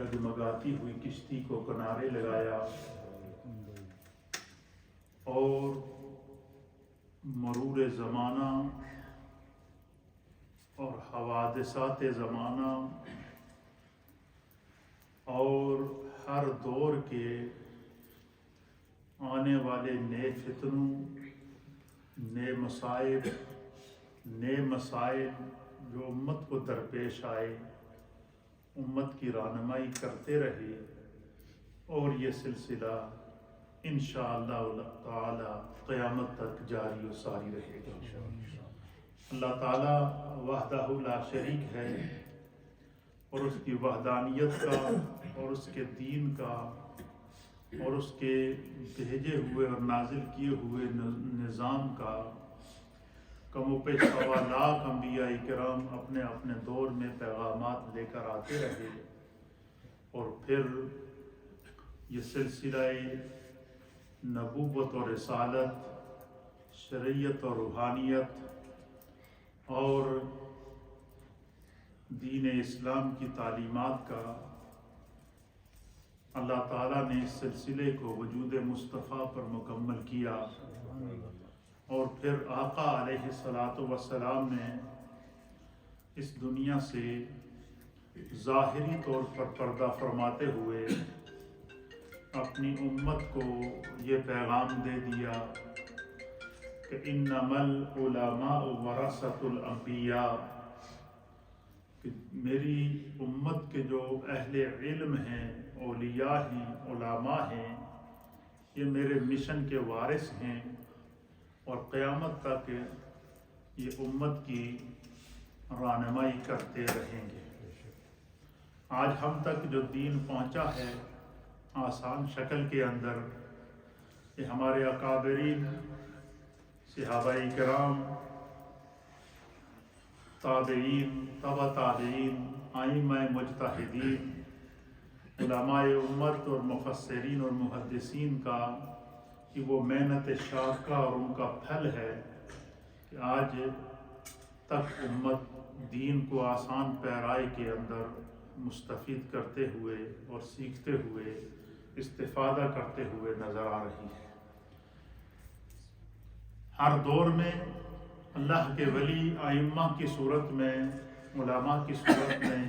ڈگمگاتی ہوئی کشتی کو کنارے لگایا اور مرور زمانہ اور حوادثات زمانہ اور ہر دور کے آنے والے نئے فتنوں، نئے مصائب، نئے مسائل جو امت کو درپیش آئے، امت کی رہنمائی کرتے رہے، اور یہ سلسلہ انشاءاللہ تعالی قیامت تک جاری و ساری رہے گا۔ اللہ تعالی وحدہ لا شریک ہے، اور اس کی وحدانیت کا اور اس کے دین کا اور اس کے بھیجے ہوئے اور نازل کیے ہوئے نظام کا کم و بیش 1.25 لاکھ انبیاء کرام اپنے اپنے دور میں پیغامات لے کر آتے رہے، اور پھر یہ سلسلہ نبوت اور رسالت، شریعت اور روحانیت اور دین اسلام کی تعلیمات کا اللہ تعالیٰ نے اس سلسلے کو وجود مصطفیٰ پر مکمل کیا، اور پھر آقا علیہ الصلاۃ والسلام نے اس دنیا سے ظاہری طور پر پردہ فرماتے ہوئے اپنی امت کو یہ پیغام دے دیا کہ انما العلماء ورثۃ الانبیاء، کہ میری امت کے جو اہل علم ہیں، اولیاء ہیں، علماء ہیں، یہ میرے مشن کے وارث ہیں، اور قیامت تک یہ امت کی رہنمائی کرتے رہیں گے۔ آج ہم تک جو دین پہنچا ہے آسان شکل کے اندر، یہ ہمارے اکابرین، صحابہ کرام، تابعین، تبع تابعین، ائمہ مجتہدین، علماء امت اور مفسرین اور محدثین کا کہ وہ محنت شاقہ اور ان کا پھل ہے کہ آج تک امت دین کو آسان پیرائی کے اندر مستفید کرتے ہوئے اور سیکھتے ہوئے استفادہ کرتے ہوئے نظر آ رہی ہے۔ ہر دور میں اللہ کے ولی ائمہ کی صورت میں، علماء کی صورت میں،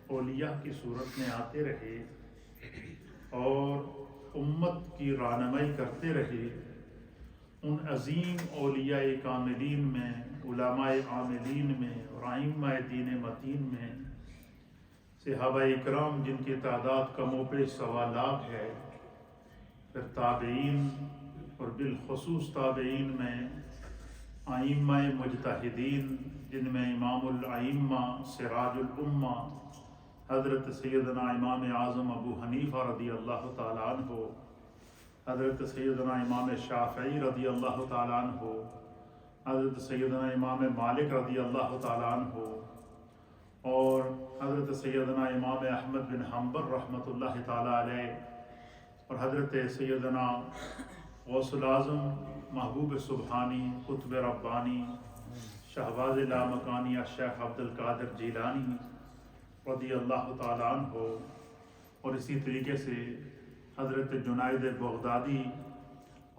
اولیاء کی صورت میں آتے رہے اور امت کی رہنمائی کرتے رہے۔ ان عظیم اولیاء کاملین میں، علماء عاملین میں اور ائمہ دین متین میں، صحابہ اکرام جن کی تعداد کم و بیش 1.25 لاکھ ہے، پھر تابعین اور بالخصوص تابعین میں ائمہ مجتہدین جن میں امام الائمہ سراج الامہ حضرت سیدنا امام اعظم ابو حنیفہ رضی اللہ تعالیٰ عنہ، حضرت سیدنا امام شافعی رضی اللہ تعالیٰ عنہ، حضرت سیدنا امام مالک رضی اللہ تعالیٰ عنہ، اور حضرت سیدنا امام احمد بن حنبل رحمۃ اللہ تعالیٰ علیہ، اور حضرت سیدنا غوث العظم محبوب سبحانی قطب ربانی شہباز لامکانی شیخ عبد القادر جیلانی رضی اللہ تعالیٰ عنہ، اور اسی طریقے سے حضرت جنید بغدادی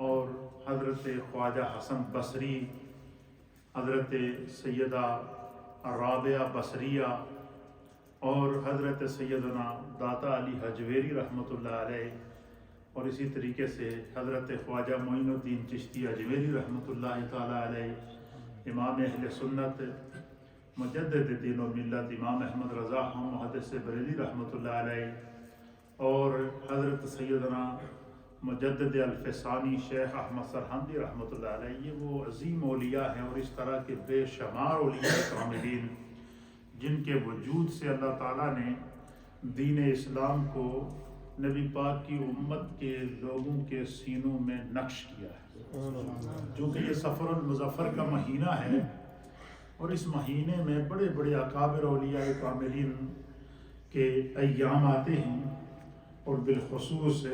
اور حضرت خواجہ حسن بصری، حضرت سیدہ رابعہ بصریہ، اور حضرت سیدنا داتا علی حجویری رحمۃ اللہ علیہ، اور اسی طریقے سے حضرت خواجہ معین الدین چشتی اجمیری رحمۃ اللہ تعالیٰ علیہ، امام اہل سنت مجدد دین و ملت امام احمد رضا خان محدث بریلی رحمۃ اللہ علیہ، اور حضرت سیدنا مجدد الفسانی شیخ احمد سرہندی رحمۃ اللہ علیہ۔ یہ وہ عظیم اولیاء ہیں، اور اس طرح کے بے شمار اولیاء کاملین جن کے وجود سے اللہ تعالیٰ نے دین اسلام کو نبی پاک کی امت کے لوگوں کے سینوں میں نقش کیا ہے۔ چونکہ یہ صفر المظفر کا مہینہ ہے، اور اس مہینے میں بڑے بڑے اکابر اولیاء کاملین کے ایام آتے ہیں، اور بالخصوص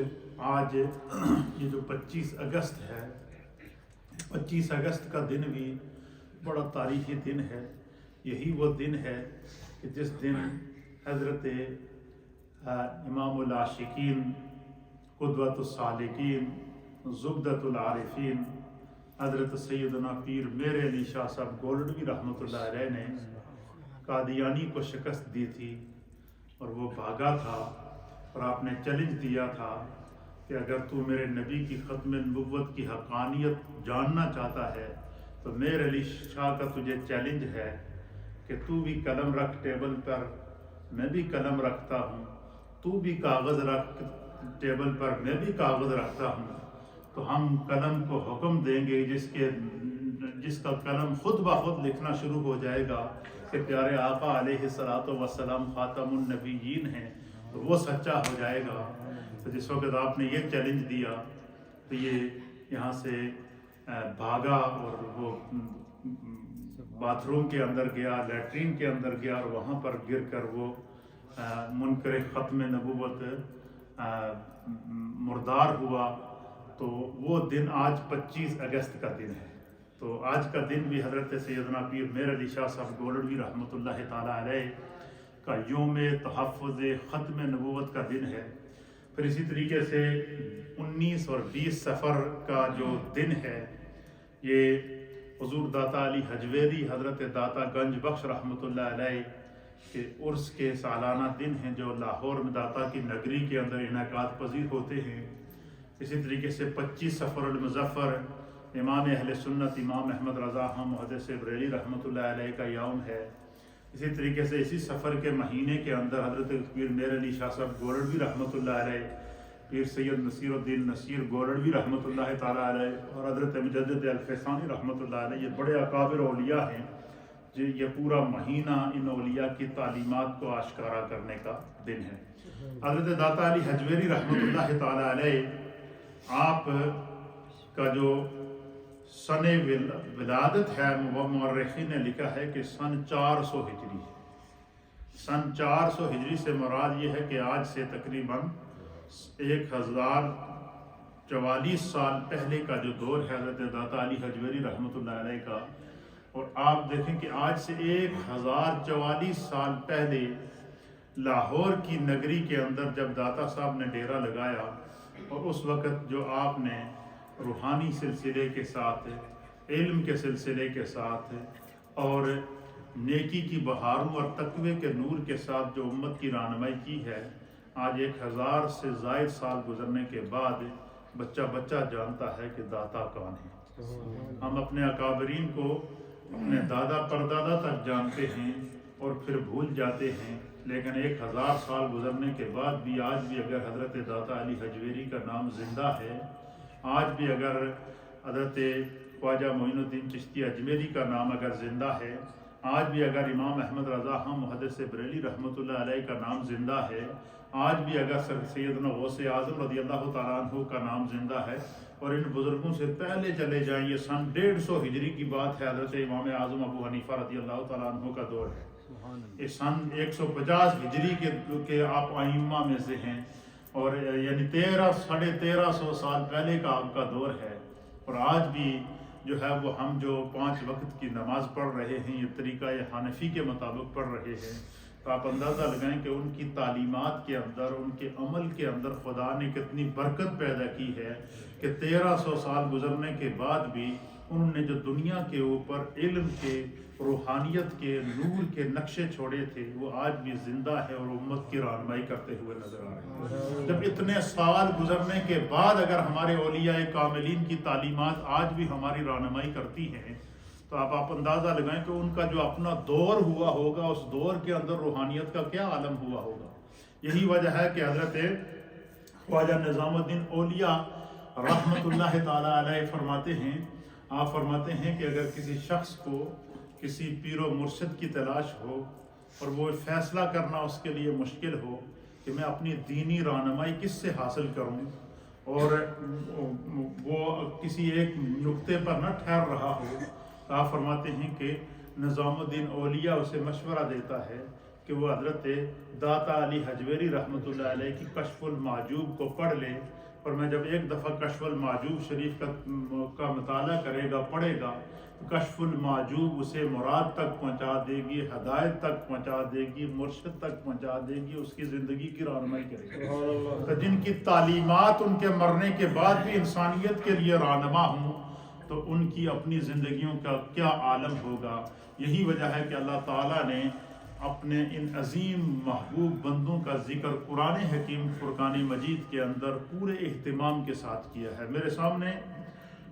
آج یہ جو 25 اگست ہے، 25 اگست کا دن بھی بڑا تاریخی دن ہے۔ یہی وہ دن ہے کہ جس دن حضرت امام العاشقین، قدوۃ الصالحین، زبدۃ العارفین حضرت سیدنا پیر میر علی شاہ صاحب گولڈوی رحمۃ اللہ علیہ نے قادیانی کو شکست دی تھی اور وہ بھاگا تھا، اور آپ نے چیلنج دیا تھا کہ اگر تو میرے نبی کی ختم نبوت کی حقانیت جاننا چاہتا ہے تو میر علی شاہ کا تجھے چیلنج ہے کہ تو بھی قلم رکھ ٹیبل پر، میں بھی قلم رکھتا ہوں، تو بھی کاغذ رکھ ٹیبل پر، میں بھی کاغذ رکھتا ہوں، تو ہم قلم کو حکم دیں گے جس کا قلم خود بخود لکھنا شروع ہو جائے گا کہ پیارے آقا علیہ الصلوۃ والسلام خاتم النبیین ہیں، تو وہ سچا ہو جائے گا۔ تو جس وقت آپ نے یہ چیلنج دیا تو یہ یہاں سے بھاگا اور وہ باتھ روم کے اندر گیا، لیٹرین کے اندر گیا، اور وہاں پر گر کر وہ منکر ختم نبوت مردار ہوا۔ تو وہ دن آج 25 اگست کا دن ہے۔ تو آج کا دن بھی حضرت سیدنا پیر میر علی شاہ صاحب گولڈوی رحمۃ اللہ تعالیٰ علیہ کا یوم تحفظ ختم نبوت کا دن ہے۔ پھر اسی طریقے سے 19 اور 20 صفر کا جو دن ہے، یہ حضور داتا علی حجویری حضرت داتا گنج بخش رحمۃ اللہ علیہ کے عرس کے سالانہ دن ہیں، جو لاہور میں داتا کی نگری کے اندر انعقاد پذیر ہوتے ہیں۔ اسی طریقے سے 25 صفر المظفر امام اہل سنت امام احمد رضا خان محدث بریلی رحمۃ اللہ علیہ کا یوم ہے۔ اسی طریقے سے اسی سفر کے مہینے کے اندر حضرت پیر میر علی شاہ صاحب گولڈوی رحمۃ اللہ علیہ، پیر سید نصیر الدین نصیر گولڈوی رحمۃ اللہ تعالیٰ علیہ، اور حضرت مجدد الفیسانی رحمۃ اللہ علیہ، یہ بڑے اکابر اولیاء ہیں۔ یہ پورا مہینہ ان اولیاء کی تعلیمات کو آشکارا کرنے کا دن ہے۔ حضرت داتا علی حجویری رحمۃ اللہ تعالیٰ علیہ، آپ کا جو سن ولادت ہے، وہ مورخین نے لکھا ہے کہ سن 400 ہجری ہے۔ سن 400 ہجری سے مراد یہ ہے کہ آج سے تقریباً 1044 سال پہلے کا جو دور ہے حضرت داتا علی حجویری رحمۃ اللہ علیہ کا، اور آپ دیکھیں کہ آج سے 1044 سال پہلے لاہور کی نگری کے اندر جب داتا صاحب نے ڈیرا لگایا، اور اس وقت جو آپ نے روحانی سلسلے کے ساتھ، علم کے سلسلے کے ساتھ، اور نیکی کی بہاروں اور تقوی کے نور کے ساتھ جو امت کی رہنمائی کی ہے، آج 1000 سے زائد سال گزرنے کے بعد بچہ جانتا ہے کہ داتا کون ہے۔ ہم اپنے اکابرین کو اپنے دادا پردادا تک جانتے ہیں اور پھر بھول جاتے ہیں، لیکن 1000 سال گزرنے کے بعد بھی آج بھی اگر حضرت داتا علی حجویری کا نام زندہ ہے، آج بھی اگر حضرت خواجہ معین الدین چشتی اجمیری کا نام اگر زندہ ہے، آج بھی اگر امام احمد رضا خان محدث بریلی رحمۃ اللہ علیہ کا نام زندہ ہے، آج بھی اگر سیدنا غوث اعظم رضی اللہ تعالیٰ عنہ کا نام زندہ ہے، اور ان بزرگوں سے پہلے چلے جائیں، یہ سن 150 ہجری کی بات ہے، حضرت امام اعظم ابو حنیفہ رضی اللہ تعالیٰ عنہ کا دور ہے۔ یہ سن 150 ہجری کے آپ ائمہ میں سے ہیں، اور یعنی 1350 سال پہلے کا آپ کا دور ہے، اور آج بھی جو ہے وہ ہم جو 5 وقت کی نماز پڑھ رہے ہیں، یہ طریقہ حنفی کے مطابق پڑھ رہے ہیں، تو آپ اندازہ لگائیں کہ ان کی تعلیمات کے اندر، ان کے عمل کے اندر خدا نے کتنی برکت پیدا کی ہے کہ 1300 سال گزرنے کے بعد بھی انہوں نے جو دنیا کے اوپر علم کے، روحانیت کے، نور کے نقشے چھوڑے تھے، وہ آج بھی زندہ ہے اور امت کی رہنمائی کرتے ہوئے نظر آ رہے ہیں۔ جب اتنے سال گزرنے کے بعد اگر ہمارے اولیاء کاملین کی تعلیمات آج بھی ہماری رہنمائی کرتی ہیں، تو آپ اندازہ لگائیں کہ ان کا جو اپنا دور ہوا ہوگا، اس دور کے اندر روحانیت کا کیا عالم ہوا ہوگا۔ یہی وجہ ہے کہ حضرت خواجہ نظام الدین اولیاء رحمۃ اللہ تعالیٰ علیہ فرماتے ہیں، آپ فرماتے ہیں کہ اگر کسی شخص کو کسی پیر و مرشد کی تلاش ہو اور وہ فیصلہ کرنا اس کے لیے مشکل ہو کہ میں اپنی دینی رہنمائی کس سے حاصل کروں، اور وہ کسی ایک نقطے پر نہ ٹھہر رہا ہو، تو آپ فرماتے ہیں کہ نظام الدین اولیاء اسے مشورہ دیتا ہے کہ وہ حضرت داتا علی حجویری رحمۃ اللہ علیہ کی کشف المعجوب کو پڑھ لے، اور میں جب ایک دفعہ کشف المعجوب شریف کا مطالعہ کرے گا، پڑھے گا، کشف المعجوب اسے مراد تک پہنچا دے گی، ہدایت تک پہنچا دے گی، مرشد تک پہنچا دے گی، اس کی زندگی کی رہنمائی کرے گی۔ تو جن کی تعلیمات ان کے مرنے کے بعد بھی انسانیت کے لیے رہنما ہوں تو ان کی اپنی زندگیوں کا کیا عالم ہوگا۔ یہی وجہ ہے کہ اللہ تعالیٰ نے اپنے ان عظیم محبوب بندوں کا ذکر قرآن حکیم فرقان مجید کے اندر پورے اہتمام کے ساتھ کیا ہے۔ میرے سامنے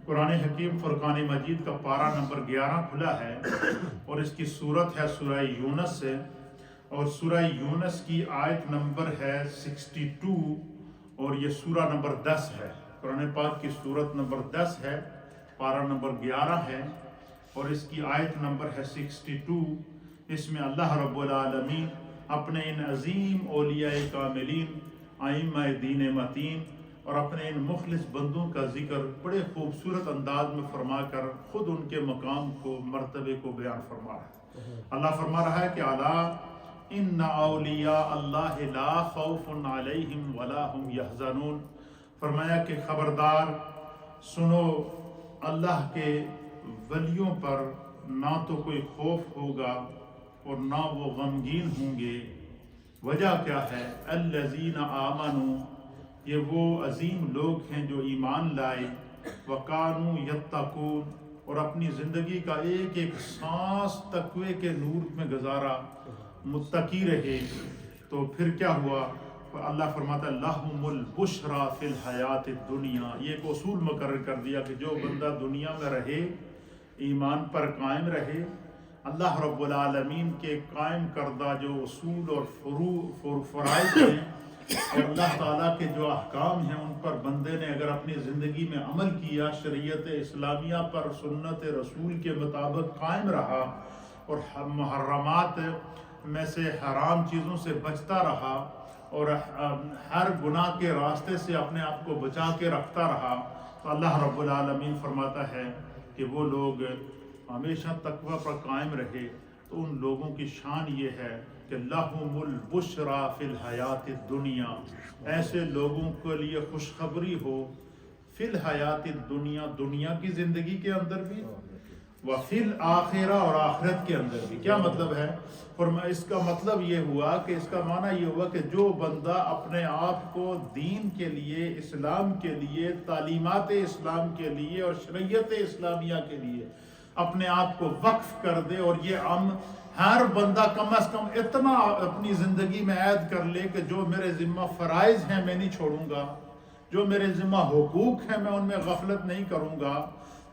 قرآن حکیم فرقان مجید کا پارہ نمبر 11 کھلا ہے اور اس کی صورت ہے سورہ یونس سے، اور سورہ یونس کی آیت نمبر ہے 62 اور یہ سورہ نمبر 10 ہے۔ قرآن پاک کی صورت نمبر 10 ہے، پارہ نمبر 11 ہے اور اس کی آیت نمبر ہے 62۔ اس میں اللہ رب العالمین اپنے ان عظیم اولیاء کاملین، ائمہ دین متین اور اپنے ان مخلص بندوں کا ذکر بڑے خوبصورت انداز میں فرما کر خود ان کے مقام کو، مرتبے کو بیان فرما رہا ہے۔ اللہ فرما رہا ہے کہ الا ان اولیاء اللہ لا خوف علیہم ولا هم یحزنون، فرمایا کہ خبردار سنو، اللہ کے ولیوں پر نہ تو کوئی خوف ہوگا اور نہ وہ غمگین ہوں گے۔ وجہ کیا ہے؟ الذین آمنوا، یہ وہ عظیم لوگ ہیں جو ایمان لائے، وکانوا یتقون، اور اپنی زندگی کا ایک ایک سانس تقوی کے نور میں گزارا، متقی رہے۔ تو پھر کیا ہوا؟ اللہ فرماتا ہے لہم البشریٰ فی الحیات الدنیا، یہ ایک اصول مقرر کر دیا کہ جو بندہ دنیا میں رہے، ایمان پر قائم رہے، اللہ رب العالمین کے قائم کردہ جو اصول اور فرائض ہیں اور اللہ تعالیٰ کے جو احکام ہیں ان پر بندے نے اگر اپنی زندگی میں عمل کیا، شریعت اسلامیہ پر سنت رسول کے مطابق قائم رہا اور محرمات میں سے حرام چیزوں سے بچتا رہا اور ہر گناہ کے راستے سے اپنے آپ کو بچا کے رکھتا رہا، تو اللہ رب العالمین فرماتا ہے کہ وہ لوگ ہمیشہ تقوی پر قائم رہے۔ تو ان لوگوں کی شان یہ ہے کہ لہم البشریٰ فی الحیات الدنیا، ایسے لوگوں کے لیے خوشخبری ہو فی الحیات الدنیا، دنیا کی زندگی کے اندر بھی، وفی الآخرہ، اور آخرت کے اندر بھی۔ کیا مطلب ہے؟ اس کا مطلب یہ ہوا کہ اس کا معنی یہ ہوا کہ جو بندہ اپنے آپ کو دین کے لیے، اسلام کے لیے، تعلیمات اسلام کے لیے اور شریعت اسلامیہ کے لیے اپنے آپ کو وقف کر دے، اور یہ ہر بندہ کم از کم اتنا اپنی زندگی میں عہد کر لے کہ جو میرے ذمہ فرائض ہیں میں نہیں چھوڑوں گا، جو میرے ذمہ حقوق ہیں میں ان میں غفلت نہیں کروں گا،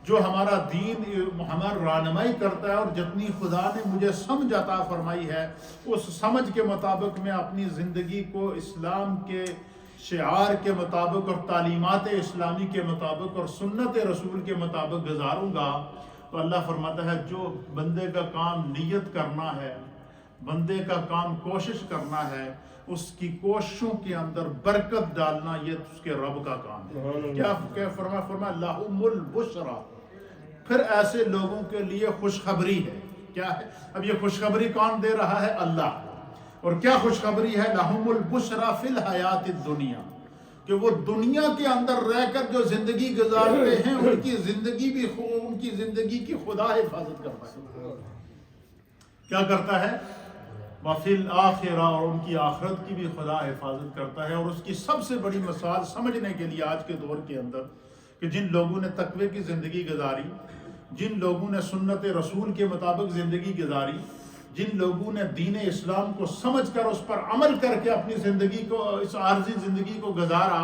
جو ہمارا دین ہماری رہنمائی کرتا ہے اور جتنی خدا نے مجھے سمجھ عطا فرمائی ہے اس سمجھ کے مطابق میں اپنی زندگی کو اسلام کے شعار کے مطابق اور تعلیمات اسلامی کے مطابق اور سنت رسول کے مطابق گزاروں گا، تو اللہ فرماتا ہے جو بندے کا کام نیت کرنا ہے، بندے کا کام کوشش کرنا ہے، اس کی کوششوں کے اندر برکت ڈالنا، یہ اس کے رب کا کام ہے۔ کیا فرما لہم البشریٰ، پھر ایسے لوگوں کے لیے خوشخبری ہے۔ کیا ہے؟ اب یہ خوشخبری کون دے رہا ہے؟ اللہ۔ اور کیا خوشخبری ہے؟ لہم البشریٰ فی الحیات الدنیا، کہ وہ دنیا کے اندر رہ کر جو زندگی گزارتے ہیں ان کی زندگی کی خدا حفاظت کرتا ہے۔ کیا کرتا ہے؟ وفی الآخرہ، اور ان کی آخرت کی بھی خدا حفاظت کرتا ہے۔ اور اس کی سب سے بڑی مثال سمجھنے کے لیے آج کے دور کے اندر کہ جن لوگوں نے تقوی کی زندگی گزاری، جن لوگوں نے سنت رسول کے مطابق زندگی گزاری، جن لوگوں نے دین اسلام کو سمجھ کر اس پر عمل کر کے اپنی زندگی کو، اس عارضی زندگی کو گزارا،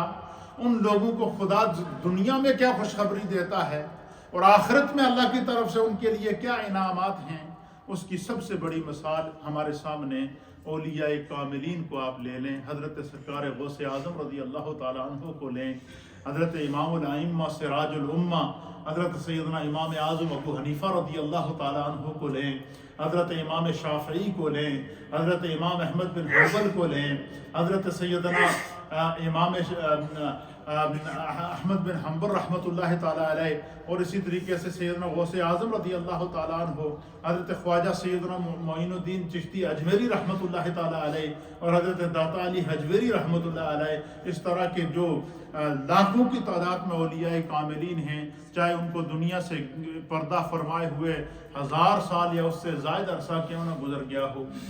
ان لوگوں کو خدا دنیا میں کیا خوشخبری دیتا ہے اور آخرت میں اللہ کی طرف سے ان کے لیے کیا انعامات ہیں، اس کی سب سے بڑی مثال ہمارے سامنے اولیاء کاملین کو آپ لے لیں۔ حضرت سرکار غوث اعظم رضی اللہ تعالیٰ عنہ کو لیں، حضرت امام الائمہ سراج الامہ حضرت سیدنا امام اعظم ابو حنیفہ رضی اللہ تعالیٰ عنہ کو لیں، حضرت امام شافعی کو لیں، حضرت امام احمد بن حنبل کو لیں، حضرت سیدنا امام احمد بن حنبل رحمۃ اللہ تعالیٰ علیہ، اور اسی طریقے سے سیدنا غوث اعظم رضی اللہ تعالیٰ عنہ، حضرت خواجہ سیدنا معین الدین چشتی اجمیری رحمۃ اللہ تعالیٰ علیہ، اور حضرت داتا علی حجویری رحمۃ اللہ علیہ، اس طرح کے جو لاکھوں کی تعداد میں اولیاء کاملین ہیں، چاہے ان کو دنیا سے پردہ فرمائے ہوئے 1000 سال یا اس سے زائد عرصہ کیوں نہ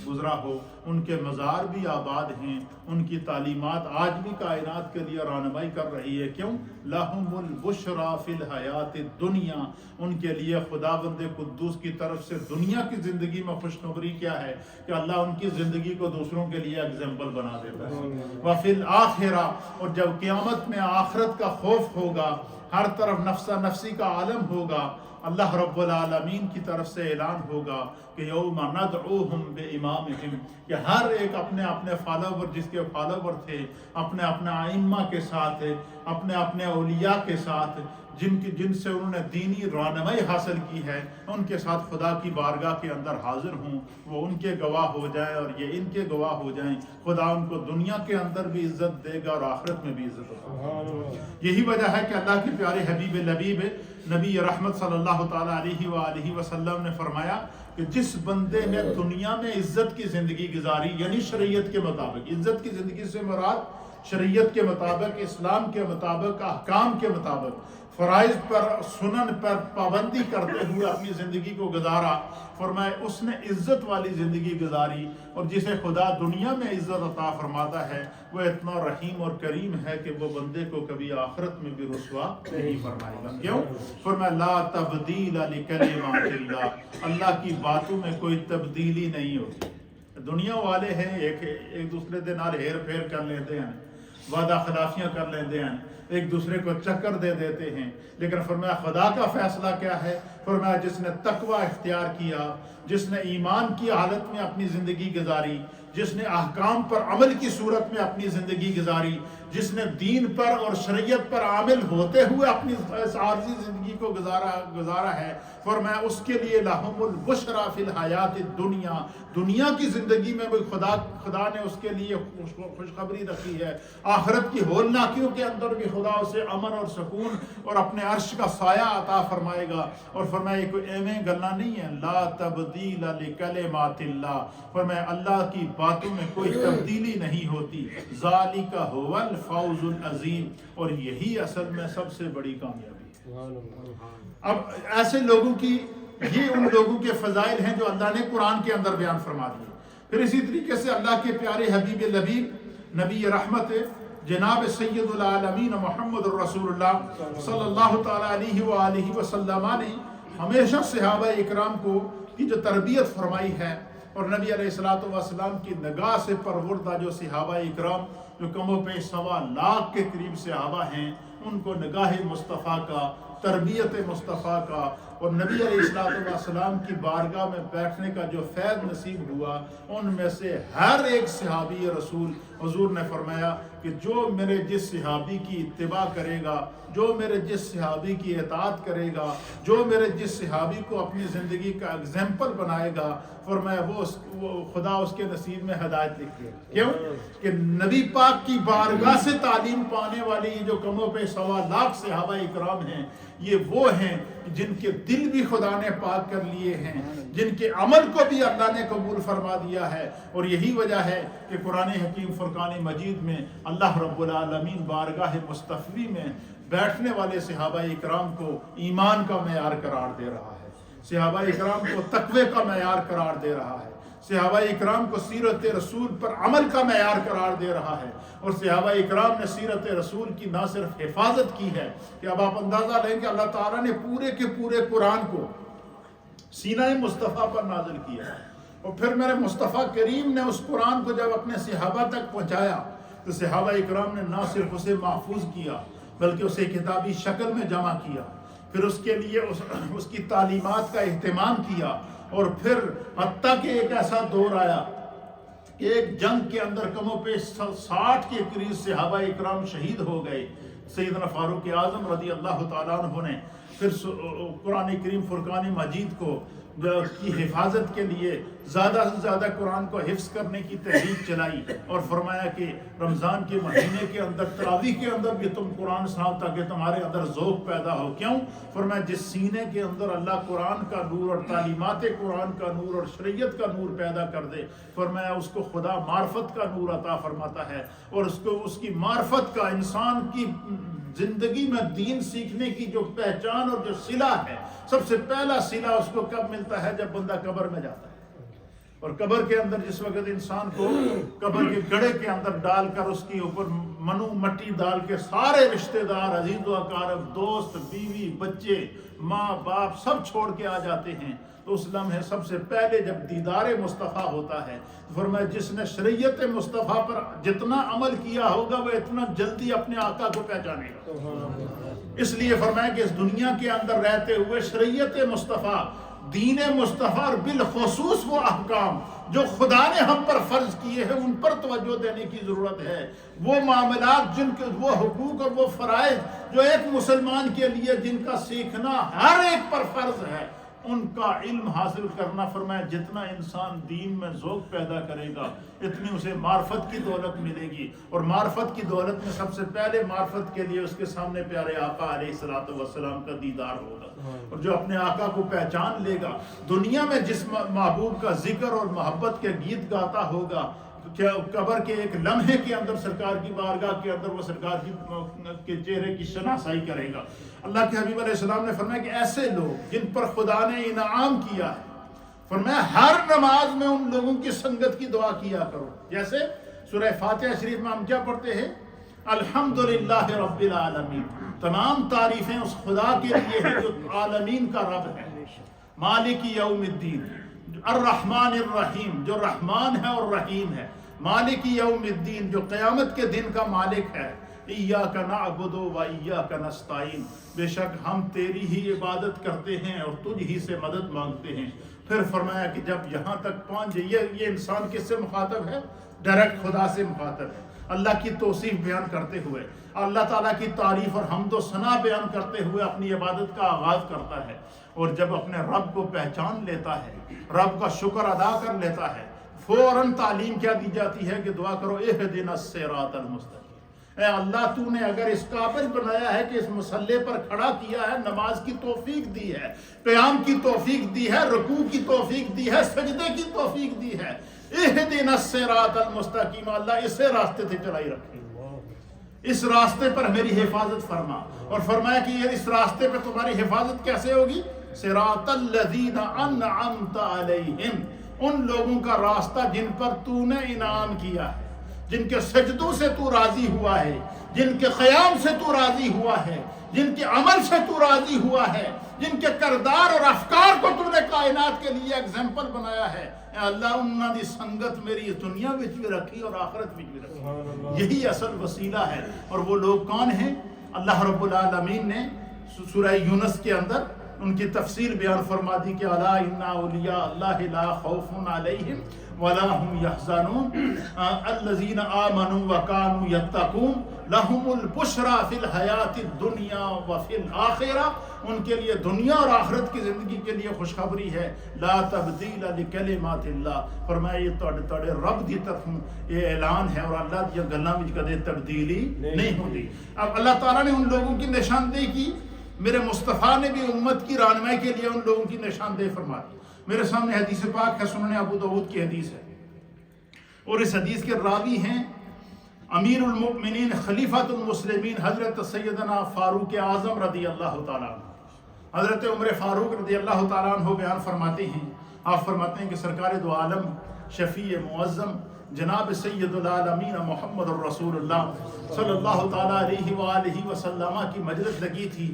گزرا ہو، ان کے مزار بھی آباد ہیں، ان کی تعلیمات آج بھی کائنات کے لیے رہنمائی کر رہی ہے۔ کیوں؟ لہم البشریٰ فی الحیات الدنیا، ان کے لیے خداوند قدوس کی طرف سے دنیا کی زندگی میں خوشخبری کیا ہے کہ اللہ ان کی زندگی کو دوسروں کے لیے ایگزامپل بنا دیتا ہے۔ وفی الآخرہ، اور جب قیامت میں آخرت کا خوف ہوگا، ہر طرف نفسا نفسی کا عالم ہوگا، اللہ رب العالمین کی طرف سے اعلان ہوگا کہ یوم ندعوہم بامامہم، کہ ہر ایک اپنے اپنے فالوور، جس کے فالوور تھے، اپنے اپنے ائمہ کے ساتھ، اپنے اپنے اولیاء کے ساتھ، جن سے انہوں نے دینی رہنمائی حاصل کی ہے، ان کے ساتھ خدا کی بارگاہ کے اندر حاضر ہوں، وہ ان کے گواہ ہو جائیں اور یہ ان کے گواہ ہو جائیں۔ خدا ان کو دنیا کے اندر بھی عزت دے گا اور آخرت میں بھی عزت ہوگا۔ یہی وجہ ہے کہ اللہ کے پیارے حبیب لبیب نبی رحمت صلی اللہ تعالیٰ علیہ وآلہ وسلم نے فرمایا کہ جس بندے نے دنیا میں عزت کی زندگی گزاری، یعنی شریعت کے مطابق، عزت کی زندگی سے مراد شریعت کے مطابق، اسلام کے مطابق، احکام کے مطابق، فرائض پر، سنن پر پابندی کرتے ہوئے اپنی زندگی کو گزارا، فرمائے اس نے عزت والی زندگی گزاری، اور جسے خدا دنیا میں عزت عطا فرماتا ہے وہ اتنا رحیم اور کریم ہے کہ وہ بندے کو کبھی آخرت میں بھی رسوا نہیں فرمائے گا۔ کیوں؟ فرمایا لا تبدیل لکلمات اللہ، اللہ کی باتوں میں کوئی تبدیلی نہیں ہوتی۔ دنیا والے ہیں ایک دوسرے دے نال ہیر پھیر کر لیتے ہیں، وعدہ خلافیاں کر لیتے ہیں، ایک دوسرے کو چکر دے دیتے ہیں، لیکن فرمایا خدا کا فیصلہ کیا ہے؟ فرمایا جس نے تقوی اختیار کیا، جس نے ایمان کی حالت میں اپنی زندگی گزاری، جس نے احکام پر عمل کی صورت میں اپنی زندگی گزاری، جس نے دین پر اور شریعت پر عامل ہوتے ہوئے اپنی عارضی زندگی کو گزارا ہے، فرمایا اس کے لیے لہم البشریٰ فی الحیات الدنیا، دنیا کی زندگی میں بھی خدا نے اس کے لیے خوشخبری رکھی ہے، آخرت کی ہولناکیوں کے اندر بھی خدا اسے امن اور سکون اور اپنے عرش کا سایہ عطا فرمائے گا۔ اور فرمایا یہ کوئی ایویں گلا نہیں ہے، لا تبدیل لکلمات اللہ، فرمایا اللہ کی باتوں میں کوئی تبدیلی نہیں ہوتی، ذالک هو الفوز العظیم، اور یہی اصل میں سب سے بڑی کامیابی ہے۔ اب ایسے لوگوں کی، یہ ان لوگوں کے فضائل ہیں جو اللہ نے قرآن کے اندر بیان فرما دیے۔ پھر اسی طریقے سے اللہ کے پیارے حبیب لبیب نبی رحمت جناب سید العالمین محمد الرسول اللہ صلی اللہ تعالیٰ علیہ وآلہ وسلم نے ہمیشہ صحابہ اکرام کی جو تربیت فرمائی ہے، اور نبی علیہ السلام کی نگاہ سے پروردہ جو صحابہ اکرام جو کم و بیش 1.25 لاکھ کے قریب صحابہ ہیں، ان کو نگاہ مصطفیٰ کا، تربیت مصطفیٰ کا اور نبی علیہ السلام کی بارگاہ میں بیٹھنے کا جو فیض نصیب ہوا، ان میں سے ہر ایک صحابی رسول، حضور نے فرمایا کہ جو میرے جس صحابی کی اتباع کرے گا، جو میرے جس صحابی کی اطاعت کرے گا، جو میرے جس صحابی کو اپنی زندگی کا اگزامپل بنائے گا، فرمایا وہ خدا اس کے نصیب میں ہدایت لکھ دے۔ کیوں؟ کہ نبی پاک کی بارگاہ سے تعلیم پانے والی یہ جو کم و بیش 1.25 لاکھ صحابہ اکرام ہیں، یہ وہ ہیں جن کے دل بھی خدا نے پاک کر لیے ہیں، جن کے عمل کو بھی اللہ نے قبول فرما دیا ہے۔ اور یہی وجہ ہے کہ قرآن حکیم فرقان مجید میں اللہ رب العالمین بارگاہ مصطفی میں بیٹھنے والے صحابہ اکرام کو ایمان کا معیار قرار دے رہا ہے، صحابہ اکرام کو تقوی کا معیار قرار دے رہا ہے، صحابہ اکرام کو سیرت رسول پر عمل کا معیار قرار دے رہا ہے، اور صحابہ اکرام نے سیرت رسول کی نہ صرف حفاظت کی ہے کہ اب آپ اندازہ لیں کہ اللہ تعالیٰ نے پورے کے پورے قرآن کو سینہ مصطفیٰ پر نازل کیا ہے، اور پھر میرے مصطفیٰ کریم نے اس قرآن کو جب اپنے صحابہ تک پہنچایا تو صحابہ اکرام نے نہ صرف اسے محفوظ کیا بلکہ اسے کتابی شکل میں جمع کیا، پھر اس کے لیے اس کی تعلیمات کا اہتمام کیا، اور پھر حتیٰ کہ ایک ایسا دور آیا کہ ایک جنگ کے اندر کم و بیش 60 کے قریب صحابہ اکرام شہید ہو گئے۔ سیدنا فاروق اعظم رضی اللہ تعالیٰ عنہ نے پھر قرآن کریم فرقان مجید کو کی حفاظت کے لیے زیادہ سے زیادہ قرآن کو حفظ کرنے کی تحریک چلائی اور فرمایا کہ رمضان کے مہینے کے اندر تراویح کے اندر بھی تم قرآن سناؤ تاکہ تمہارے اندر ذوق پیدا ہو. کیوں؟ فرمایا جس سینے کے اندر اللہ قرآن کا نور اور تعلیمات قرآن کا نور اور شریعت کا نور پیدا کر دے، فرمایا اس کو خدا معرفت کا نور عطا فرماتا ہے، اور اس کی معرفت کا انسان کی زندگی میں دین سیکھنے کی جو پہچان اور جو صلہ ہے، سب سے پہلا صلہ اس کو کب ملتا ہے؟ جب بندہ قبر میں جاتا ہے. اور قبر کے اندر جس وقت انسان کو قبر کے گڑھے کے اندر ڈال کر اس کے اوپر منو مٹی ڈال کے سارے رشتہ دار، عزیز و اقارب، دوست، بیوی، بچے، ماں باپ سب چھوڑ کے آ جاتے ہیں، تو اس لمحے سب سے پہلے جب دیدار مصطفیٰ ہوتا ہے، فرمایا جس نے شریعت مصطفیٰ پر جتنا عمل کیا ہوگا وہ اتنا جلدی اپنے آقا کو پہچانے گا. اس لیے فرمایا کہ اس دنیا کے اندر رہتے ہوئے شریعت مصطفیٰ، دین مصطفیٰ اور بالخصوص وہ احکام جو خدا نے ہم پر فرض کیے ہیں ان پر توجہ دینے کی ضرورت ہے. وہ معاملات جن کے وہ حقوق اور وہ فرائض جو ایک مسلمان کے لیے جن کا سیکھنا ہر ایک پر فرض ہے، ان کا علم حاصل کرنا، فرمایا جتنا انسان دین میں ذوق پیدا کرے گا اتنی اسے معرفت کی دولت ملے گی. اور معرفت کی دولت میں سب سے پہلے معرفت کے لیے اس کے سامنے پیارے آقا علیہ الصلوۃ والسلام کا دیدار ہوگا. اور جو اپنے آقا کو پہچان لے گا، دنیا میں جس محبوب کا ذکر اور محبت کے گیت گاتا ہوگا، کیا قبر کے ایک لمحے کے اندر سرکار کی بارگاہ کے اندر وہ سرکار کے چہرے کی شناسائی کرے گا. اللہ کے حبیب علیہ السلام نے فرمایا کہ ایسے لوگ جن پر خدا نے انعام کیا ہے، فرمایا ہر نماز میں ان لوگوں کی سنگت کی دعا کیا کرو. جیسے سورہ فاتحہ شریف میں ہم کیا پڑھتے ہیں؟ الحمدللہ رب العالمین، تمام تعریفیں اس خدا کے لیے ہیں جو عالمین کا رب ہے. مالک یوم الدین، الرحمن الرحیم، جو رحمان ہے اور رحیم ہے. مالک یوم الدین، جو قیامت کے دن کا مالک ہے. ایاک نعبد و ایاک نستعین، بے شک ہم تیری ہی عبادت کرتے ہیں اور تجھ ہی سے مدد مانگتے ہیں. پھر فرمایا کہ جب یہاں تک پہنچ جائے، یہ انسان کس سے مخاطب ہے؟ ڈائریکٹ خدا سے مخاطب ہے. اللہ کی توصیف بیان کرتے ہوئے، اللہ تعالیٰ کی تعریف اور حمد و ثنا بیان کرتے ہوئے اپنی عبادت کا آغاز کرتا ہے. اور جب اپنے رب کو پہچان لیتا ہے، رب کا شکر ادا کر لیتا ہے، فوراً تعلیم کیا دی جاتی ہے کہ دعا کرو اہدنا الصراط المستقیم. اے اللہ تو نے اگر اس قابل بنایا ہے کہ اس مسلح پر کھڑا کیا ہے، نماز کی توفیق دی ہے، قیام کی توفیق دی ہے، رکوع کی توفیق دی ہے، سجدے کی توفیق دی ہے، اہدنا الصراط المستقیم، اللہ اسے راستے سے چلائی رکھے، اس راستے پر میری حفاظت فرما. اور فرمایا کہ یہ اس راستے پر تمہاری حفاظت کیسے ہوگی؟ صراط الذین انعمت علیہم، ان لوگوں کا راستہ جن پر تو نے انعام کیا ہے، جن کے سجدوں سے تو راضی ہوا ہے، جن کے قیام سے تو راضی ہوا ہے، جن کے عمل سے تو راضی ہوا ہے، جن کے کردار اور افکار کو تو نے کائنات کے لیے ایگزامپل بنایا ہے. اے اللہ انہاں دی سنگت میری دنیا وچ بھی رکھی اور آخرت وچ بھی رکھی. یہی اصل وسیلہ ہے. اور وہ لوگ کون ہیں؟ اللہ رب العالمین نے سورہ یونس کے اندر ان کی تفصیل بیان فرما دی کہ الا ان اولیاء اللہ لا خوف علیہم ولا هم يحزنون الذين آمنوا وكانوا يتقون لهم البشرى في الحیات الدنیا وفي الآخرہ، ان کے لیے دنیا اور آخرت کی زندگی کے لیے خوشخبری ہے. لا تبدیل لکلمات اللہ، فرمایا یہ تواڈے رب دی طرفوں یہ اعلان ہے اور اللہ دی گلاں وچ کدے تبدیلی نہیں ہوتی. اب اللہ تعالیٰ نے ان لوگوں کی نشاندہی کی، میرے مصطفیٰ نے بھی امت کی رہنمائی کے لیے ان لوگوں کی نشاندہی فرما دی. میرے سامنے حدیث پاک ہے، سنن ابو داؤد کی حدیث ہے، اور اس حدیث کے راوی ہیں امیر المؤمنین خلیفۃ المسلمین حضرت سیدنا فاروق اعظم رضی اللہ تعالیٰ عنہ. حضرت عمر فاروق رضی اللہ تعالیٰ عنہ بیان فرماتے ہیں، آپ فرماتے ہیں کہ سرکار دو عالم شفیع معظم جناب سید العالمین محمد الرسول اللہ صلی اللہ تعالیٰ علیہ وآلہ وسلم کی مجلس لگی تھی.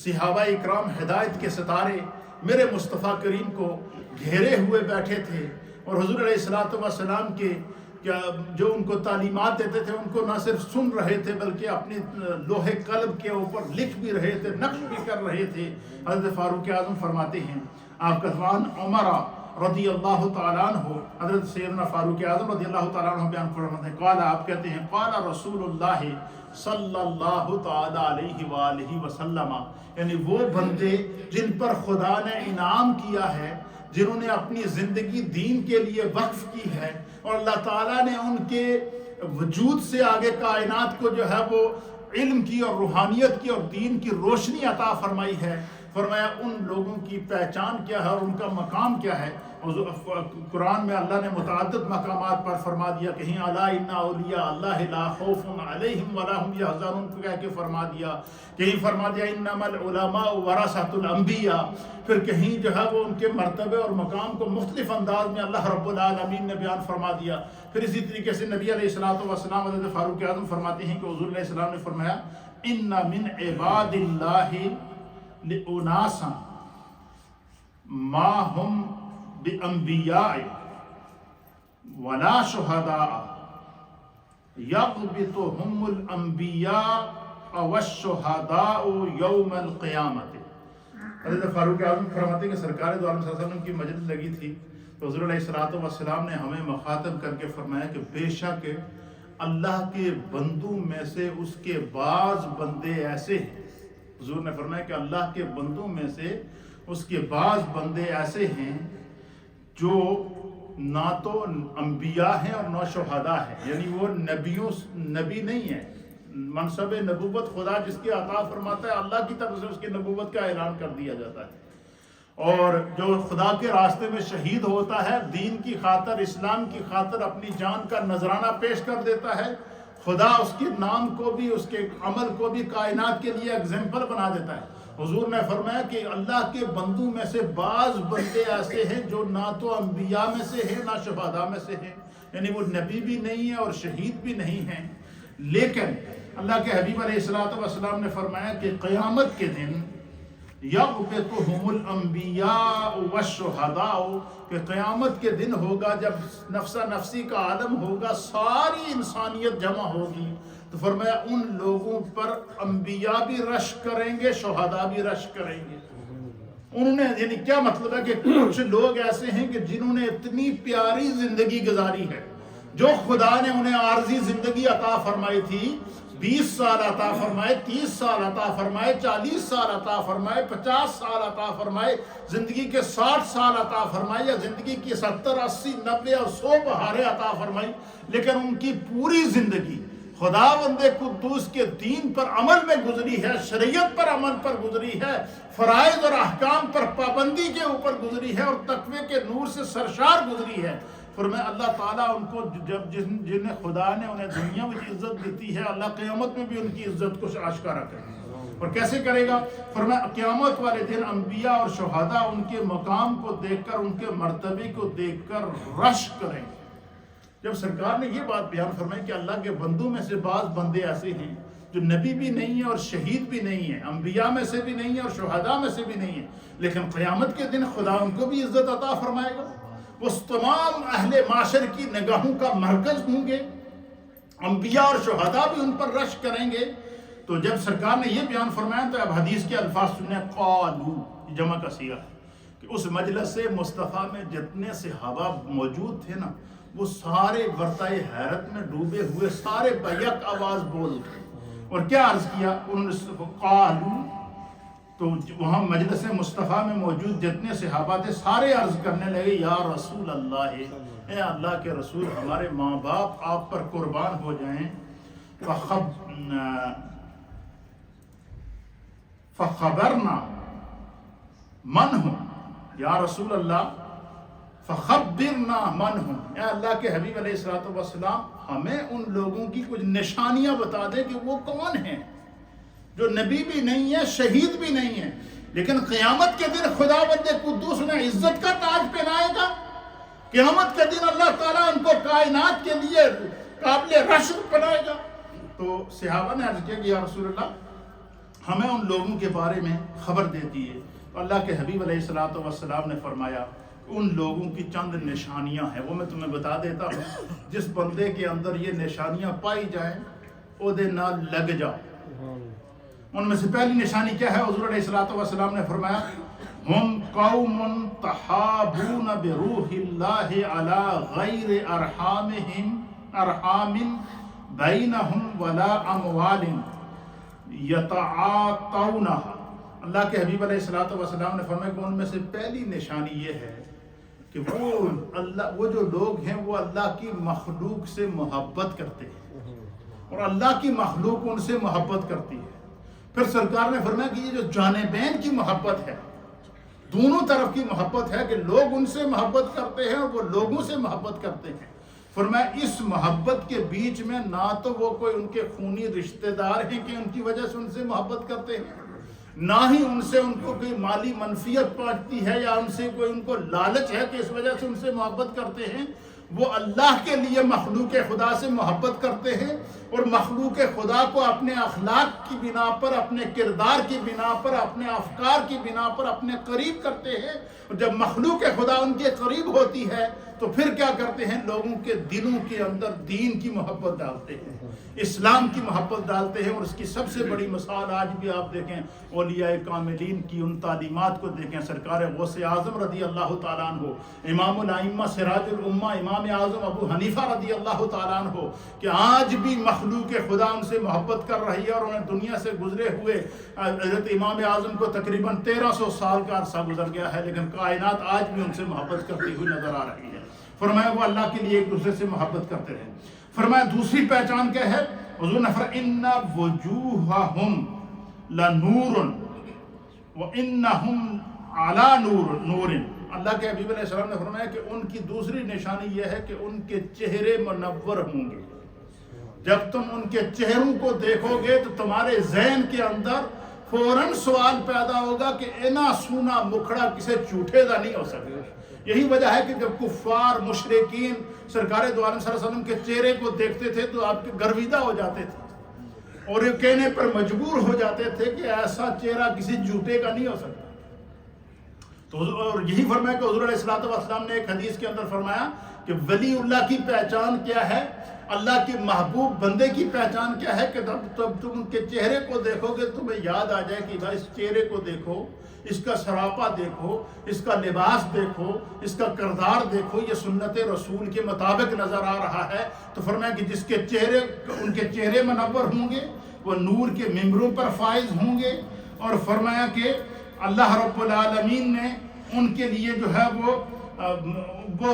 صحابہ اکرام ہدایت کے ستارے میرے مصطفیٰ کریم کو گھیرے ہوئے بیٹھے تھے، اور حضور علیہ الصلوۃ والسلام کے جو ان کو تعلیمات دیتے تھے ان کو نہ صرف سن رہے تھے بلکہ اپنی لوح قلب کے اوپر لکھ بھی رہے تھے، نقش بھی کر رہے تھے. حضرت فاروق اعظم فرماتے ہیں، آپ کا زبان عمر رضی اللہ تعالیٰ عنہ، حضرت سیدنا فاروق اعظم رضی اللہ تعالیٰ عنہ بیان فرماتے ہیں، قال، آپ کہتے ہیں، قال رسول اللہ صلی اللہ تعالیٰ علیہ وآلہ وسلم، یعنی وہ بندے جن پر خدا نے انعام کیا ہے، جنہوں نے اپنی زندگی دین کے لیے وقف کی ہے، اور اللہ تعالیٰ نے ان کے وجود سے آگے کائنات کو جو ہے وہ علم کی اور روحانیت کی اور دین کی روشنی عطا فرمائی ہے۔ فرمایا ان لوگوں کی پہچان کیا ہے اور ان کا مقام کیا ہے۔ قرآن میں اللہ نے متعدد مقامات پر فرما دیا، کہیں الا ان اولیاء اللہ لا خوف علیہم ولا هم یحزنون کو کہہ کے فرما دیا، کہیں فرما دیا انما العلماء ورثۃ الانبیاء، پھر کہیں جو ہے وہ ان کے مرتبے اور مقام کو مختلف انداز میں اللہ رب العالمین نے بیان فرما دیا۔ پھر اسی طریقے سے نبی علیہ الصلوۃ والسلام حضرت فاروق اعظم فرماتے ہیں کہ حضور علیہ السلام نے فرمایا ان من عباد اللہ لاناسا ما هم بانبیاء ولا شہداء یغبطهم الانبیاء والشہداء یوم القیامت۔ حضرت فاروق اعظم فرماتے ہیں کہ سرکار دو عالم صلی اللہ علیہ وسلم کی مجلس لگی تھی تو حضور علیہ الصلوۃ والسلام نے ہمیں مخاطب کر کے فرمایا کہ بے شک اللہ کے بندوں میں سے اس کے بعض بندے ایسے ہیں، حضور نے فرمایا کہ اللہ کے بندوں میں سے اس کے بعض بندے ایسے ہیں جو نہ تو انبیاء ہیں اور نہ شہداء ہیں، یعنی وہ نبی نہیں ہے، منصب نبوت خدا جس کی عطا فرماتا ہے اللہ کی طرف سے اس کی نبوت کا اعلان کر دیا جاتا ہے، اور جو خدا کے راستے میں شہید ہوتا ہے، دین کی خاطر اسلام کی خاطر اپنی جان کا نذرانہ پیش کر دیتا ہے، خدا اس کے نام کو بھی اس کے عمل کو بھی کائنات کے لیے ایگزامپل بنا دیتا ہے۔ حضور نے فرمایا کہ اللہ کے بندوں میں سے بعض بندے ایسے ہیں جو نہ تو انبیاء میں سے ہیں نہ شہداء میں سے ہیں، یعنی وہ نبی بھی نہیں ہے اور شہید بھی نہیں ہیں، لیکن اللہ کے حبیب علیہ الصلوۃ والسلام نے فرمایا کہ قیامت کے دن یغبطهم الانبیاء والشہداء، کہ قیامت کے دن ہوگا جب نفسا نفسی کا عالم ہوگا، ساری انسانیت جمع ہوگی، تو فرمایا ان لوگوں پر انبیاء بھی رشک کریں گے، شہداء بھی رشک کریں گے۔ انہوں نے یعنی کیا مطلب ہے کہ کچھ لوگ ایسے ہیں کہ جنہوں نے اتنی پیاری زندگی گزاری ہے، جو خدا نے انہیں عارضی زندگی عطا فرمائی تھی، 20 سال عطا فرمائے، 30 سال عطا فرمائے، 40 سال عطا فرمائے، 50 سال عطا فرمائے، زندگی کے 60 سال عطا فرمائے، یا زندگی کی 70 80 90 اور 100 بہاریں عطا فرمائی، لیکن ان کی پوری زندگی خداوند قدوس کے دین پر عمل میں گزری ہے، شریعت پر عمل پر گزری ہے، فرائض اور احکام پر پابندی کے اوپر گزری ہے، اور تقوی کے نور سے سرشار گزری ہے۔ فرمایا اللہ تعالیٰ ان کو جب جنہیں خدا نے انہیں دنیا میں عزت دیتی ہے، اللہ قیامت میں بھی ان کی عزت کو آشکارا کرے گا۔ اور کیسے کرے گا؟ فرمایا قیامت والے دن انبیاء اور شہداء ان کے مقام کو دیکھ کر، ان کے مرتبے کو دیکھ کر رشک کریں گے۔ جب سرکار نے یہ بات بیان فرمائی کہ اللہ کے بندوں میں سے بعض بندے ایسے ہیں جو نبی بھی نہیں ہیں اور شہید بھی نہیں ہیں، انبیاء میں سے بھی نہیں ہیں اور شہداء میں سے بھی نہیں ہیں، لیکن قیامت کے دن خدا ان کو بھی عزت عطا فرمائے گا، وہ تمام اہل معاشر کی نگاہوں کا مرکز ہوں گے، انبیاء اور شہداء بھی ان پر رشک کریں گے۔ تو جب سرکار نے یہ بیان فرمایا تو اب حدیث کے الفاظ سنیں، قالو جمع کا صیغہ ہے کہ اس مجلس مصطفیٰ میں جتنے صحابہ موجود تھے نا، وہ سارے ورطۂ حیرت میں ڈوبے ہوئے سارے بیک آواز بول گئے، اور کیا عرض کیا انہوں نے؟ قالو، تو وہاں مجلس مصطفیٰ میں موجود جتنے صحابہ تھے سارے عرض کرنے لگے، یا رسول اللہ، اے اللہ کے رسول، ہمارے ماں باپ آپ پر قربان ہو جائیں، فخبرنا من ہوں، یا رسول اللہ فخبرنا من ہوں، اے اللہ کے حبیب علیہ الصلوۃ والسلام، ہمیں ان لوگوں کی کچھ نشانیاں بتا دیں کہ وہ کون ہیں جو نبی بھی نہیں ہے، شہید بھی نہیں ہے، لیکن قیامت کے دن خداوند قدوس نے عزت کا تاج پہنائے گا۔ قیامت کے دن اللہ تعالیٰ ان کو کائنات کے لیے قابل رشک بنائے گا۔ تو صحابہ نے عرض کیا کہ یا رسول اللہ، ہمیں ان لوگوں کے بارے میں خبر دے دیے۔ تو اللہ کے حبیب علیہ الصلوۃ والسلام نے فرمایا ان لوگوں کی چند نشانیاں ہیں، وہ میں تمہیں بتا دیتا ہوں، جس بندے کے اندر یہ نشانیاں پائی جائیں او دے نال لگ جاؤ۔ ان میں سے پہلی نشانی کیا ہے؟ حضور علیہ الصلوۃ والسلام نے فرمایا، ہم قوم تحابون بروح اللہ علی غیر ارحام بینہم ولا اموال یتعاطونہا۔ اللہ کے حبیب علیہ الصلوۃ والسلام نے فرمایا کہ ان میں سے پہلی نشانی یہ ہے کہ وہ جو لوگ ہیں وہ اللہ کی مخلوق سے محبت کرتے ہیں اور اللہ کی مخلوق ان سے محبت کرتی ہے۔ پھر سرکار نے فرمایا کہ یہ جو جانبین کی محبت ہے، دونوں طرف کی محبت ہے کہ لوگ ان سے محبت کرتے ہیں اور وہ لوگوں سے محبت کرتے ہیں۔ فرمایا اس محبت کے بیچ میں نہ تو وہ کوئی ان کے خونی رشتہ دار ہیں کہ ان کی وجہ سے ان سے محبت کرتے ہیں، نہ ہی ان سے ان کو کوئی مالی منفیت پہنچتی ہے یا ان سے کوئی ان کو لالچ ہے کہ اس وجہ سے ان سے محبت کرتے ہیں۔ وہ اللہ کے لیے مخلوق خدا سے محبت کرتے ہیں اور مخلوق خدا کو اپنے اخلاق کی بنا پر، اپنے کردار کی بنا پر، اپنے افکار کی بنا پر اپنے قریب کرتے ہیں۔ اور جب مخلوق خدا ان کے قریب ہوتی ہے تو پھر کیا کرتے ہیں؟ لوگوں کے دلوں کے اندر دین کی محبت ڈالتے ہیں، اسلام کی محبت ڈالتے ہیں۔ اور اس کی سب سے بڑی مثال آج بھی آپ دیکھیں اولیاء کاملین کی ان تعلیمات کو دیکھیں۔ سرکار غوث اعظم رضی اللہ تعالیٰ عنہ، امام الائمہ سراج الامہ امام اعظم ابو حنیفہ رضی اللہ تعالیٰ عنہ، کہ آج بھی مخلوق خدا ان سے محبت کر رہی ہے اور انہیں دنیا سے گزرے ہوئے حضرت امام اعظم کو تقریباً 1300 سال کا عرصہ گزر گیا ہے، لیکن کائنات آج بھی ان سے محبت کرتی ہوئی نظر آ رہی ہے۔ فرمایا وہ اللہ کے لیے ایک دوسرے سے محبت کرتے رہے۔ فرمایا دوسری پہچان کیا ہے؟ حضور نے فرمایا ان وجوہہم لنور وانہم علی نور۔ اللہ کے حبیب علیہ السلام نے فرمایا کہ ان کی دوسری نشانی یہ ہے کہ ان کے چہرے منور ہوں گے۔ جب تم ان کے چہروں کو دیکھو گے تو تمہارے ذہن کے اندر فوراً سوال پیدا ہوگا کہ اینا سونا مکھڑا کسے چوٹے دا نہیں ہو سکے۔ یہی وجہ ہے کہ جب کفار مشرکین سرکار دو عالم صلی اللہ علیہ وسلم کے چہرے کو دیکھتے تھے تو آپ کے گرویدہ ہو جاتے تھے اور یہ کہنے پر مجبور ہو جاتے تھے کہ ایسا چہرہ کسی جھوٹے کا نہیں ہو سکتا۔ تو اور یہی فرمایا کہ حضور علیہ الصلوۃ والسلام نے ایک حدیث کے اندر فرمایا کہ ولی اللہ کی پہچان کیا ہے، اللہ کے محبوب بندے کی پہچان کیا ہے کہ تب تم ان کے چہرے کو دیکھو گے تمہیں یاد آ جائے کہ بھائی اس چہرے کو دیکھو، اس کا سراپا دیکھو، اس کا لباس دیکھو، اس کا کردار دیکھو، یہ سنت رسول کے مطابق نظر آ رہا ہے۔ تو فرمایا کہ جس کے چہرے ان کے چہرے منور ہوں گے وہ نور کے ممبروں پر فائز ہوں گے۔ اور فرمایا کہ اللہ رب العالمین نے ان کے لیے جو ہے وہ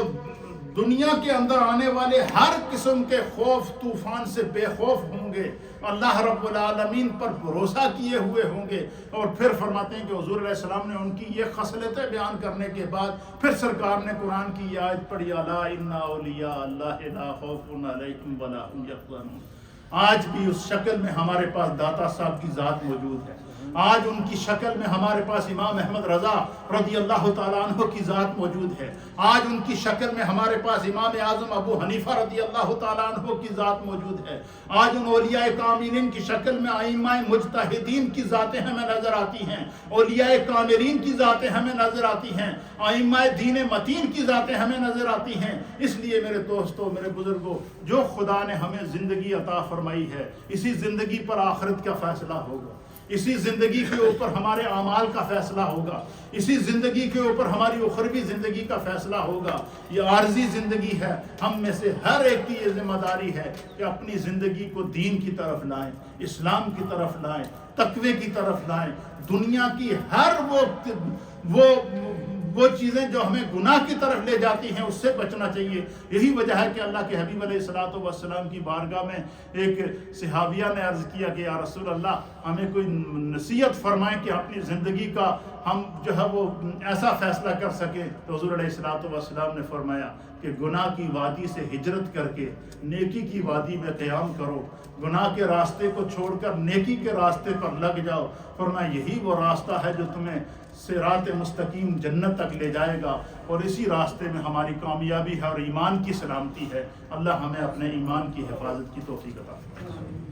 دنیا کے اندر آنے والے ہر قسم کے خوف طوفان سے بے خوف ہوں گے، اللہ رب العالمین پر بھروسہ کیے ہوئے ہوں گے۔ اور پھر فرماتے ہیں کہ حضور علیہ السلام نے ان کی یہ خصلتیں بیان کرنے کے بعد پھر سرکار نے قرآن کی یہ آیت پڑھی الا ان اولیاء اللہ لا خوف علیہم ولا هم یحزنون۔ آج بھی اس شکل میں ہمارے پاس داتا صاحب کی ذات موجود ہے، آج ان کی شکل میں ہمارے پاس امام احمد رضا رضی اللہ تعالیٰ عنہ کی ذات موجود ہے، آج ان کی شکل میں ہمارے پاس امام اعظم ابو حنیفہ رضی اللہ تعالیٰ عنہ کی ذات موجود ہے، آج ان اولیاء کاملین کی شکل میں ائمہ مجتہدین کی ذاتیں ہمیں نظر آتی ہیں، اولیاء کاملین کی ذاتیں ہمیں نظر آتی ہیں، ائمہ دین متین کی ذاتیں ہمیں نظر آتی ہیں۔ اس لیے میرے دوستو، میرے بزرگوں، جو خدا نے ہمیں زندگی عطا فرمائی ہے، اسی زندگی پر آخرت کا فیصلہ ہوگا، اسی زندگی کے اوپر ہمارے اعمال کا فیصلہ ہوگا، اسی زندگی کے اوپر ہماری اخروی زندگی کا فیصلہ ہوگا۔ یہ عارضی زندگی ہے، ہم میں سے ہر ایک کی یہ ذمہ داری ہے کہ اپنی زندگی کو دین کی طرف لائیں، اسلام کی طرف لائیں، تقوی کی طرف لائیں۔ دنیا کی ہر وہ چیزیں جو ہمیں گناہ کی طرف لے جاتی ہیں اس سے بچنا چاہیے۔ یہی وجہ ہے کہ اللہ کے حبیب علیہ الصلوۃ والسلام کی بارگاہ میں ایک صحابیہ نے عرض کیا کہ یا رسول اللہ ہمیں کوئی نصیحت فرمائیں کہ اپنی زندگی کا ہم جو ہے وہ ایسا فیصلہ کر سکیں۔ تو حضور علیہ الصلوۃ والسلام نے فرمایا کہ گناہ کی وادی سے ہجرت کر کے نیکی کی وادی میں قیام کرو، گناہ کے راستے کو چھوڑ کر نیکی کے راستے پر لگ جاؤ۔ فرمایا یہی وہ راستہ ہے جو تمہیں صراط مستقیم جنت تک لے جائے گا، اور اسی راستے میں ہماری کامیابی ہے اور ایمان کی سلامتی ہے۔ اللہ ہمیں اپنے ایمان کی حفاظت کی توفیق عطا فرمائے۔